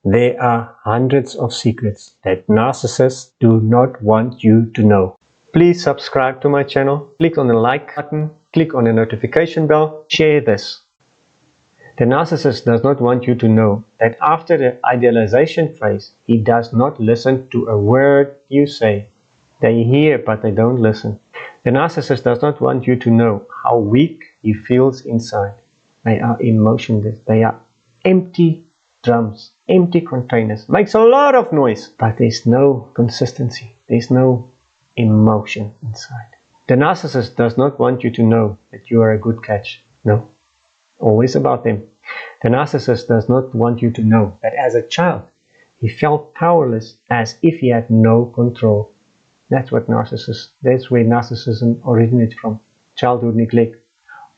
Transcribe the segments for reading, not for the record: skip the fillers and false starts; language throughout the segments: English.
There are hundreds of secrets that narcissists do not want you to know. Please subscribe to my channel, click on the like button, click on the notification bell, share this. The narcissist does not want you to know that after the idealization phase, he does not listen to a word you say. They hear but they don't listen. The narcissist does not want you to know how weak he feels inside. They are emotionless. They are empty drums, empty containers. Makes a lot of noise, but there's no consistency. There's no emotion inside. The narcissist does not want you to know that you are a good catch. No. Always about them. The narcissist does not want you to know that as a child, he felt powerless, as if he had no control. That's where narcissism originates from. Childhood neglect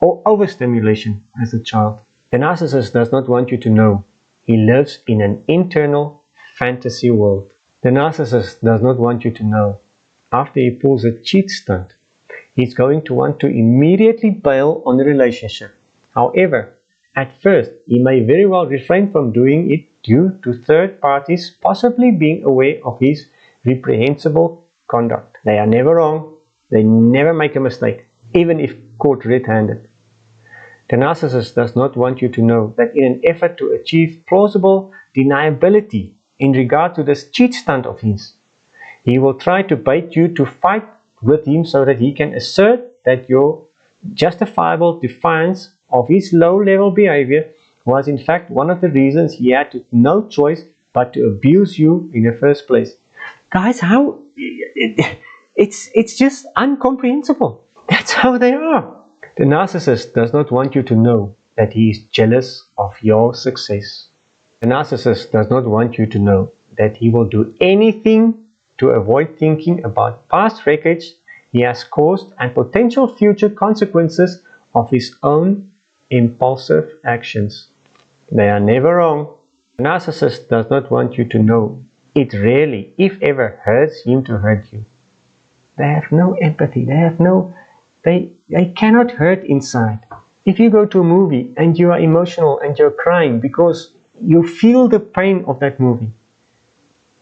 or overstimulation as a child. The narcissist does not want you to know he lives in an internal fantasy world. The narcissist does not want you to know after he pulls a cheat stunt, he's going to want to immediately bail on the relationship. However, at first, he may very well refrain from doing it due to third parties possibly being aware of his reprehensible conduct. They are never wrong. They never make a mistake, even if caught red-handed. The narcissist does not want you to know that in an effort to achieve plausible deniability in regard to this cheat stunt of his, he will try to bait you to fight with him so that he can assert that your justifiable defiance of his low-level behavior was in fact one of the reasons he had no choice but to abuse you in the first place. Guys, how it's just incomprehensible. That's how they are. The narcissist does not want you to know that he is jealous of your success. The narcissist does not want you to know that he will do anything to avoid thinking about past wreckage he has caused and potential future consequences of his own impulsive actions. They are never wrong. The narcissist does not want you to know it rarely, if ever, hurts him to hurt you. They have no empathy. They cannot hurt inside. If you go to a movie and you are emotional and you're crying because you feel the pain of that movie,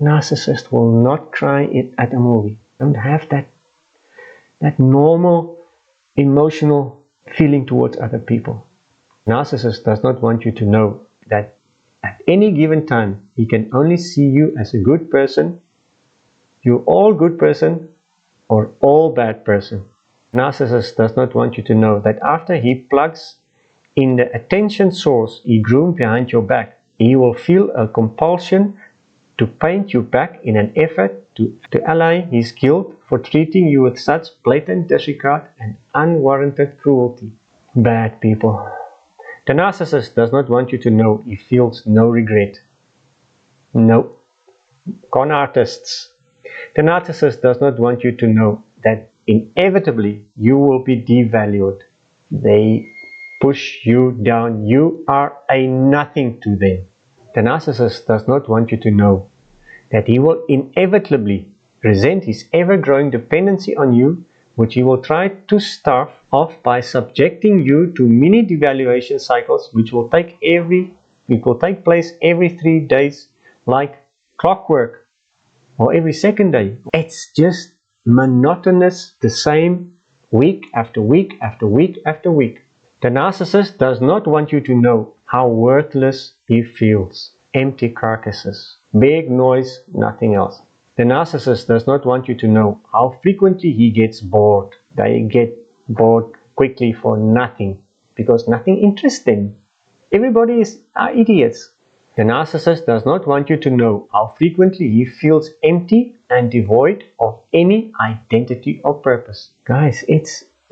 narcissist will not cry at a movie. Don't have that normal emotional feeling towards other people. Narcissist does not want you to know that at any given time he can only see you as a good person, you all good person, or all bad person. Narcissist does not want you to know that after he plugs in the attention source he groomed behind your back, he will feel a compulsion to paint you back in an effort to allay his guilt for treating you with such blatant disregard and unwarranted cruelty. Bad people. The narcissist does not want you to know he feels no regret. No. Con artists. The narcissist does not want you to know that inevitably you will be devalued. They push you down. You are a nothing to them. The narcissist does not want you to know that he will inevitably resent his ever-growing dependency on you, which he will try to starve off by subjecting you to mini devaluation cycles which will take place every 3 days like clockwork, or every second day. It's just monotonous, the same week after week after week after week. The narcissist does not want you to know how worthless he feels. Empty carcasses, big noise, nothing else. The narcissist does not want you to know how frequently he gets bored. They get bored quickly for nothing, because nothing interests them. Everybody are idiots. The narcissist does not want you to know how frequently he feels empty and devoid of any identity or purpose. Guys,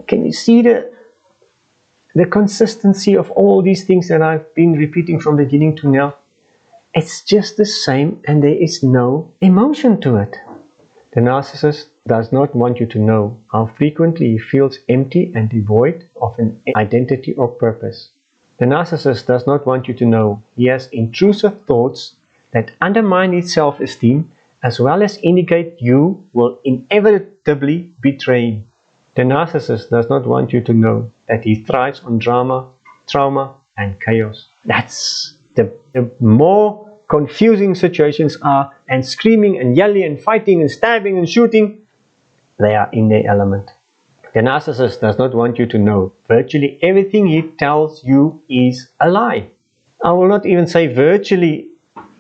can you see the consistency of all these things that I've been repeating from the beginning to now? It's just the same, and there is no emotion to it. The narcissist does not want you to know how frequently he feels empty and devoid of an identity or purpose. The narcissist does not want you to know he has intrusive thoughts that undermine his self-esteem, as well as indicate you will inevitably betray him. The narcissist does not want you to know that he thrives on drama, trauma, and chaos. That's the more confusing situations are, and screaming and yelling and fighting and stabbing and shooting, they are in their element. The narcissist does not want you to know virtually everything he tells you is a lie. I will not even say virtually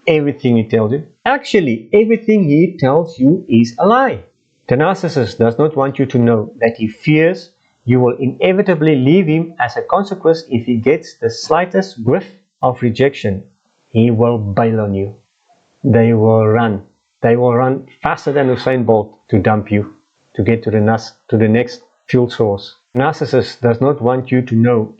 everything he tells you. Actually, everything he tells you is a lie. The narcissist does not want you to know that he fears you will inevitably leave him as a consequence if he gets the slightest whiff of rejection. He will bail on you. They will run. They will run faster than Usain Bolt to dump you, to get to the next fuel source. Narcissist does not want you to know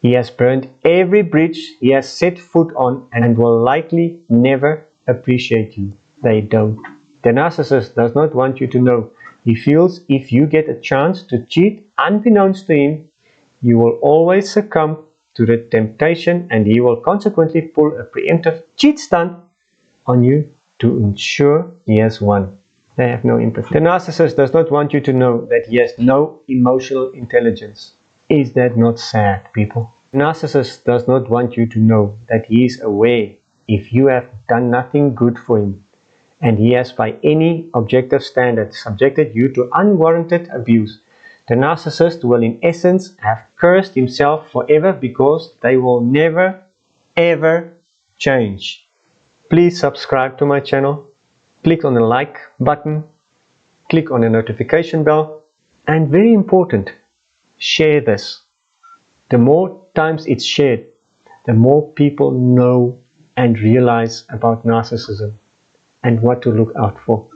he has burned every bridge he has set foot on and will likely never appreciate you. They don't. The narcissist does not want you to know he feels if you get a chance to cheat unbeknownst to him, you will always succumb to the temptation and he will consequently pull a preemptive cheat stunt on you to ensure he has won. They have no empathy. The narcissist does not want you to know that he has no emotional intelligence. Is that not sad, people? The narcissist does not want you to know that he is aware if you have done nothing good for him, and he has by any objective standard subjected you to unwarranted abuse. The narcissist will in essence have cursed himself forever because they will never ever change. Please subscribe to my channel. Click on the like button, click on the notification bell, and very important, share this. The more times it's shared, the more people know and realize about narcissism and what to look out for.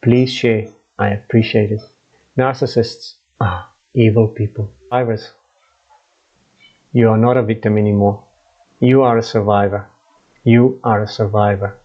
Please share, I appreciate it. Narcissists are evil people. Survivors, you are not a victim anymore. You are a survivor. You are a survivor.